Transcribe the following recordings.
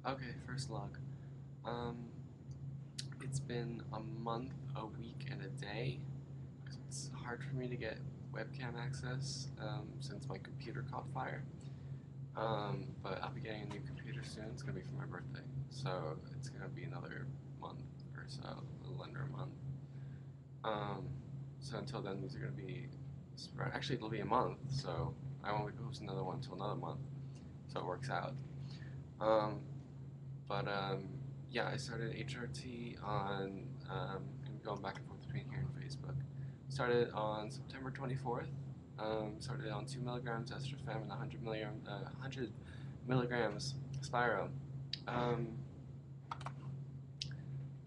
Okay, first log. Um, it's been a month, a week, and a day. It's hard for me to get webcam access since my computer caught fire. But I'll be getting a new computer soon. It's gonna be for my birthday, so it's gonna be another month or so, a little under a month. Um, so until then, these are gonna be spread. Actually, it'll be a month, so I won't post another one until another month. So it works out. Um, But yeah, I started HRT on, I'm going back and forth between here and Facebook. Started on September 24th. Started on 2 milligrams estrofam and 100 milligrams Spiro. Um,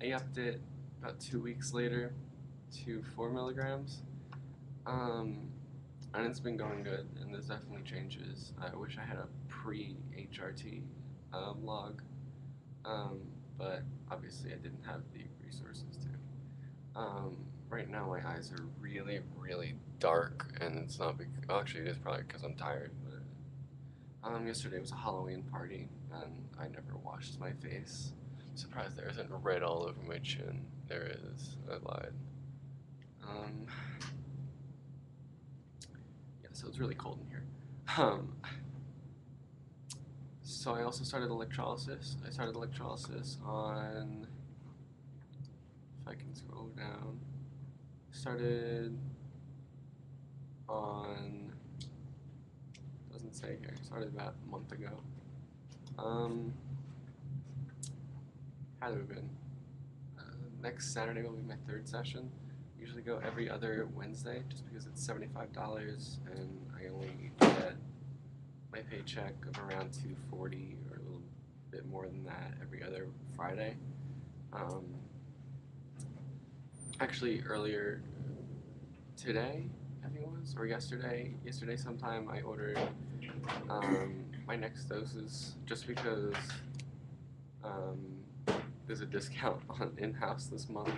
I upped it about 2 weeks later to 4 milligrams. Um, and it's been going good, and there's definitely changes. I wish I had a pre-HRT log, um, but obviously I didn't have the resources to. Right now my eyes are really, really dark, and it's not because, well, actually it is probably because I'm tired, but yesterday was a Halloween party, and I never washed my face. I'm surprised there isn't red all over my chin. There is, I lied. Um, yeah, so it's really cold in here. Um, so I also started electrolysis. I started electrolysis on, if I can scroll down, started on, doesn't say here, started about a month ago. Had to have been. Next Saturday will be my third session. Usually go every other Wednesday just because it's $75 and I only get my paycheck of around 240 or a little bit more than that every other Friday. Um, Actually, earlier today, I think it was, or yesterday sometime, I ordered my next doses just because um, there's a discount on in-house this month.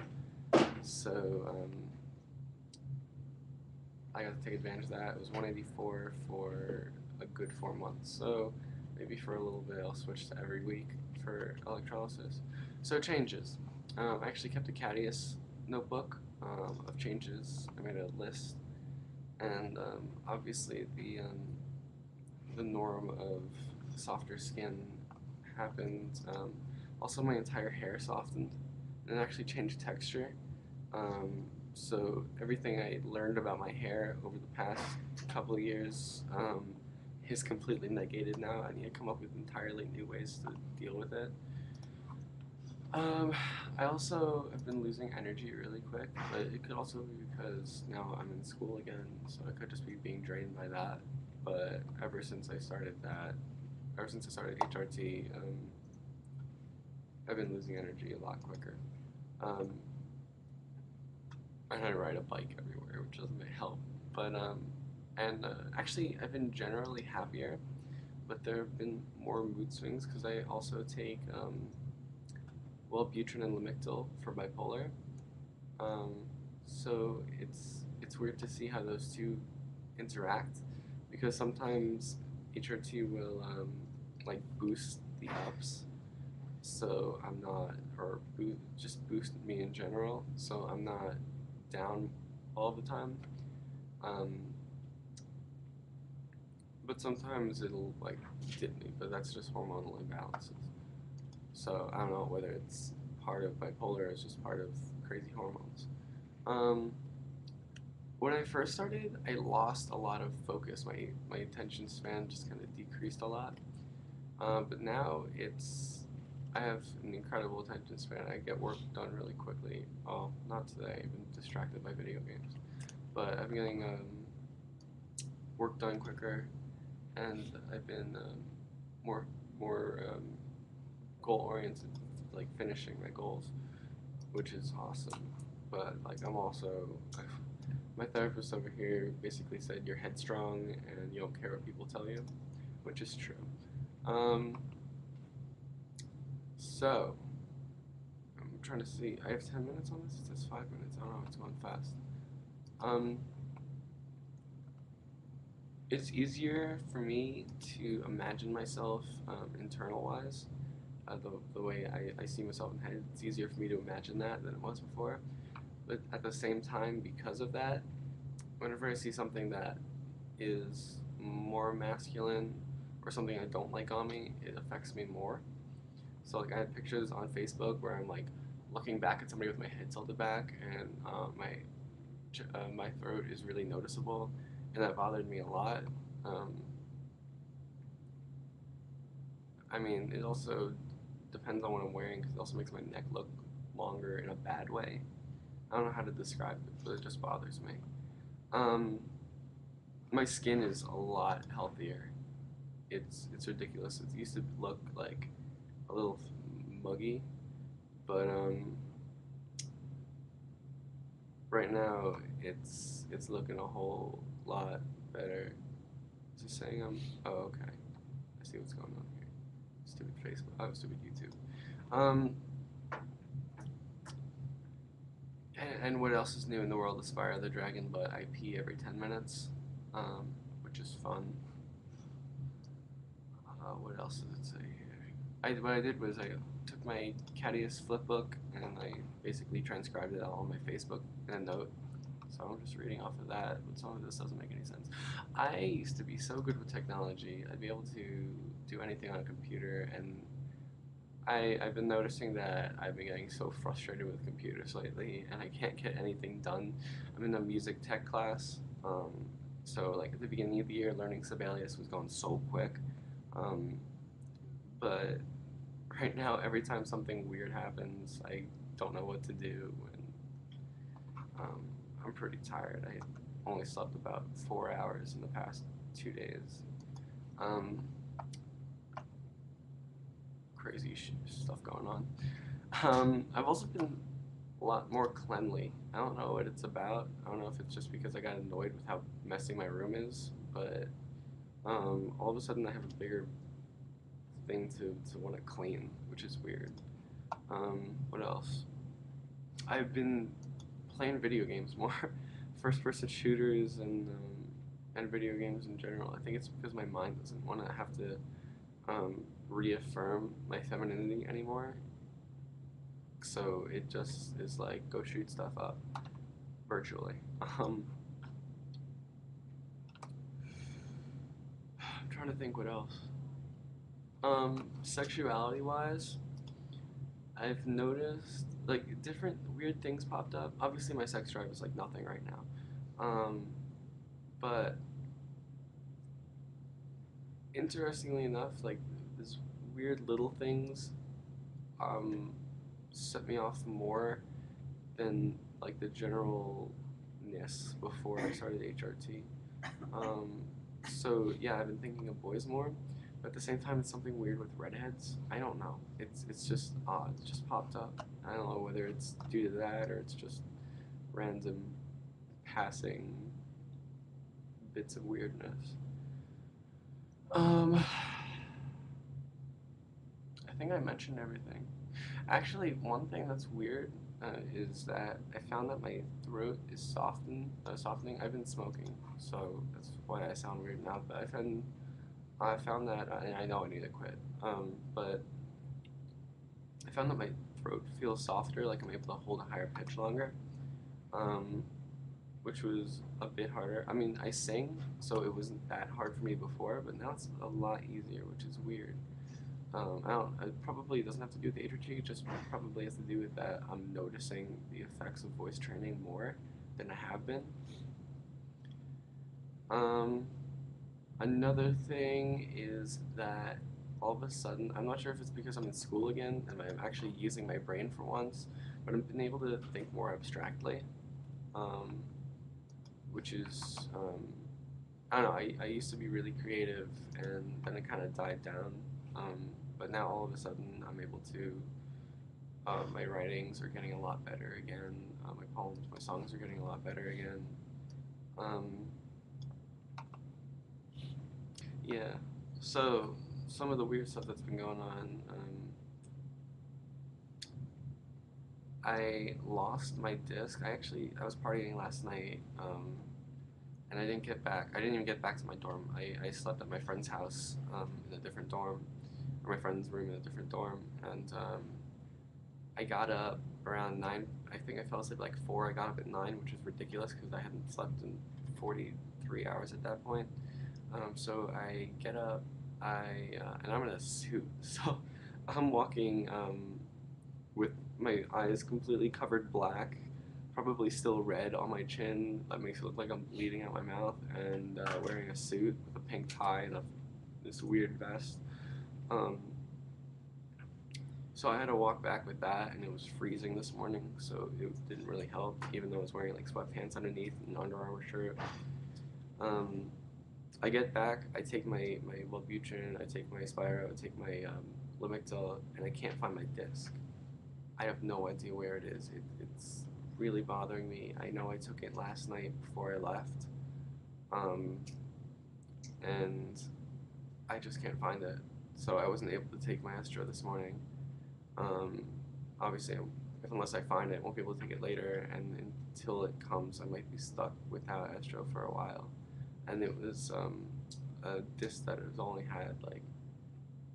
So I got to take advantage of that. It was 184 for a good 4 months. So maybe for a little bit I'll switch to every week for electrolysis. So changes. I actually kept a Cadius notebook of changes. I made a list, and obviously the norm of softer skin happened. Also, my entire hair softened and it actually changed texture. So everything I learned about my hair over the past couple of years is completely negated now. I need to come up with entirely new ways to deal with it. Um, I also have been losing energy really quick, but it could also be because now I'm in school again, so it could just be being drained by that. But ever since I started HRT, I've been losing energy a lot quicker. Um, and I ride a bike everywhere, which doesn't really help. But actually, I've been generally happier, but there have been more mood swings because I also take Wellbutrin and Lamictal for bipolar. Um, so it's weird to see how those two interact because sometimes HRT will like boost the ups, so I'm not, or just boost me in general, so I'm not down all the time. Um, but sometimes it'll like dip me, but that's just hormonal imbalances. So I don't know whether it's part of bipolar or it's just part of crazy hormones. Um, when I first started, I lost a lot of focus. My attention span just kind of decreased a lot. But now I have an incredible attention span. I get work done really quickly. Well, not today. I've been distracted by video games, but I'm getting work done quicker, and I've been more goal oriented, like finishing my goals, which is awesome. But like my therapist over here basically said you're headstrong and you don't care what people tell you, which is true. Um, so I'm trying to see. I have 10 minutes on this. It says 5 minutes. I don't know. It's going fast. Um, it's easier for me to imagine myself internal wise the way I see myself in head, it's easier for me to imagine that than it was before. But at the same time, because of that, whenever I see something that is more masculine or something I don't like on me, it affects me more. So like I have pictures on Facebook where I'm like looking back at somebody with my head tilted back and my throat is really noticeable, and that bothered me a lot. Um, I mean, it also depends on what I'm wearing because it also makes my neck look longer in a bad way. I don't know how to describe it, but it just bothers me. Um, my skin is a lot healthier. It's ridiculous. It used to look like a little muggy, but right now it's looking a whole lot better. Is it saying I'm? Oh, okay. I see what's going on here. Stupid Facebook. Oh, stupid YouTube. Um, and what else is new in the world of Spyro the Dragon? But I pee every 10 minutes, which is fun. What else does it say here? What I did was I took my Cadius flipbook and I basically transcribed it all on my Facebook in a note. So I'm just reading off of that, but some of this doesn't make any sense. I used to be so good with technology. I'd be able to do anything on a computer, and I've been noticing that I've been getting so frustrated with computers lately, and I can't get anything done. I'm in a music tech class, so like at the beginning of the year, learning Sibelius was going so quick, um, but right now, every time something weird happens, I don't know what to do, and um, I'm pretty tired. I only slept about 4 hours in the past 2 days. Um, crazy stuff going on. I've also been a lot more cleanly. I don't know what it's about. I don't know if it's just because I got annoyed with how messy my room is, but all of a sudden I have a bigger thing to want to clean, which is weird. What else? I've been playing video games more, first-person shooters and video games in general. I think it's because my mind doesn't want to have to reaffirm my femininity anymore. So it just is like go shoot stuff up virtually. I'm trying to think what else. Sexuality wise, I've noticed like different weird things popped up. Obviously, my sex drive is like nothing right now. But interestingly enough, like these weird little things um, set me off more than like the generalness before I started HRT. Um, so yeah, I've been thinking of boys more, but at the same time, it's something weird with redheads. I don't know. It's just odd. It just popped up. I don't know whether it's due to that or it's just random passing bits of weirdness. I think I mentioned everything. Actually, one thing that's weird is that I found that my throat is softening. I've been smoking, so that's why I sound weird now. But I found that, and I know I need to quit. But I found that my throat feels softer, like I'm able to hold a higher pitch longer, um, which was a bit harder. I mean, I sing, so it wasn't that hard for me before, but now it's a lot easier, which is weird. I don't. It probably doesn't have to do with the HRT. It just probably has to do with that I'm noticing the effects of voice training more than I have been. Um, Another thing is that all of a sudden, I'm not sure if it's because I'm in school again and I'm actually using my brain for once, but I've been able to think more abstractly, um, which is I don't know. I used to be really creative, and then it kind of died down. But now all of a sudden, I'm able to. My writings are getting a lot better again. My poems, my songs are getting a lot better again. Um, yeah. So some of the weird stuff that's been going on. I lost my disc. I was partying last night, and I didn't get back. I didn't even get back to my dorm. I slept at my friend's house in a different dorm, or my friend's room in a different dorm, and I got up around 9. I think I fell asleep like 4. I got up at 9, which is ridiculous because I hadn't slept in 43 hours at that point. So I get up, and I'm in a suit, so I'm walking with my eyes completely covered black, probably still red on my chin. That makes it look like I'm bleeding out my mouth, and wearing a suit with a pink tie and this weird vest. Um, so I had to walk back with that, and it was freezing this morning, so it didn't really help, even though I was wearing like sweatpants underneath and an Under Armour shirt. Um, I get back, I take my Wellbutrin, I take my Spiro, I take my Lamictal, and I can't find my disc. I have no idea where it is. It's really bothering me. I know I took it last night before I left, um, and I just can't find it. So I wasn't able to take my Estro this morning. Um, Obviously, unless I find it, I won't be able to take it later, and until it comes, I might be stuck without Estro for a while. And it was a disc that has only had like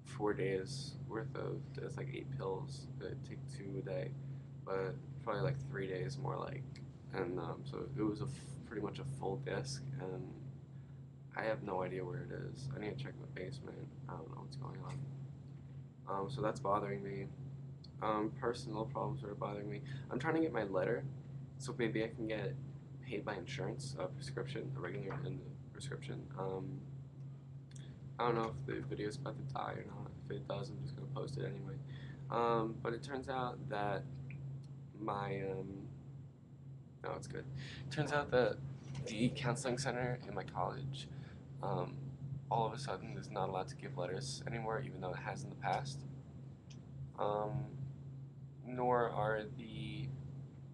4 days worth of, it's like 8 pills that I take 2 a day, but probably like 3 days more like, and so it was pretty much a full disc, and I have no idea where it is. I need to check my basement. I don't know what's going on. So that's bothering me. Personal problems are bothering me. I'm trying to get my letter, so maybe I can get paid by insurance, prescription, a regular prescription. I don't know if the video's about to die or not. If it does, I'm just gonna post it anyway. But it turns out that my no, it's good. It turns out that the counseling center in my college, all of a sudden, is not allowed to give letters anymore, even though it has in the past. Nor are the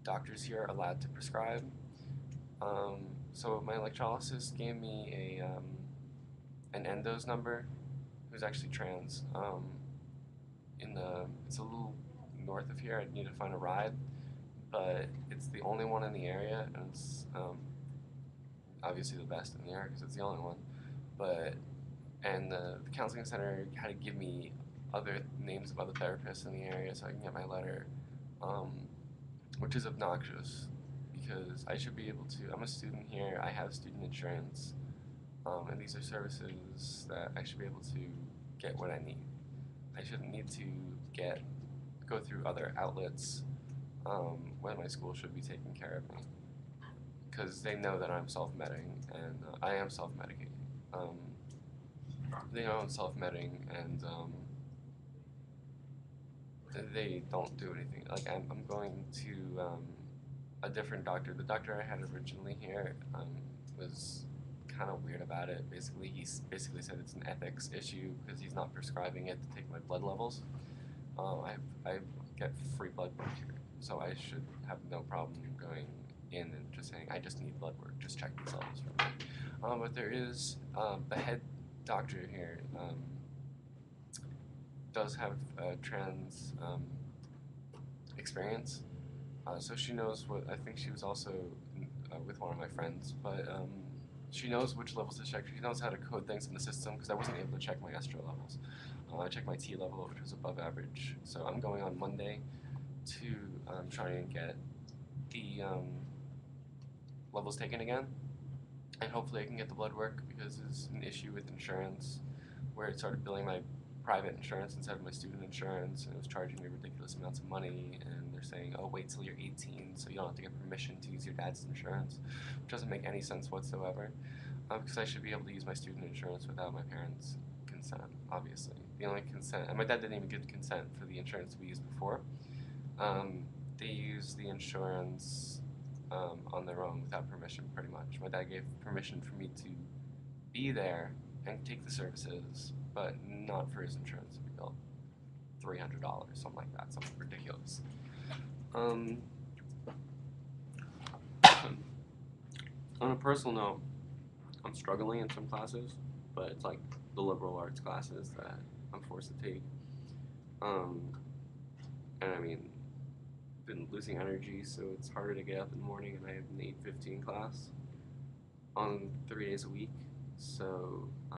doctors here allowed to prescribe. So my electrolysis gave me an endo's number, who's actually trans. It's a little north of here. I'd need to find a ride, but it's the only one in the area, and it's obviously the best in the area because it's the only one. And the counseling center had to give me other names of other therapists in the area so I can get my letter, which is obnoxious because I should be able to. I'm a student here. I have student insurance. And these are services that I should be able to get what I need. I shouldn't need to go through other outlets when my school should be taking care of me, because they know that I'm self-meding, and I am self-medicating. They know I'm self-meding, and they don't do anything. Like I'm going to a different doctor. The doctor I had originally here was kind of weird about it. Basically, he said it's an ethics issue because he's not prescribing it to take my blood levels. I get free blood work here, so I should have no problem going in and just saying I just need blood work, just check these levels for me. But there is the head doctor here does have trans experience, so she knows what. I think she was also with one of my friends, but she knows which levels to check. She knows how to code things in the system because I wasn't able to check my estro levels. I checked my T level, which was above average. So I'm going on Monday to try and get the levels taken again, and hopefully I can get the blood work because there's an issue with insurance where it started billing my private insurance instead of my student insurance, and it was charging me ridiculous amounts of money, and they're saying, oh, wait till you're 18 so you don't have to get permission to use your dad's insurance, which doesn't make any sense whatsoever, because I should be able to use my student insurance without my parents' consent, obviously. The only consent, and my dad didn't even give consent for the insurance we used before. They use the insurance on their own without permission, pretty much. My dad gave permission for me to be there and take the services, but not for his insurance to be billed $300, something like that, something ridiculous. On a personal note, I'm struggling in some classes, but it's like the liberal arts classes that I'm forced to take. And I mean, been losing energy, so it's harder to get up in the morning, and I have an 8:15 class on 3 days a week, so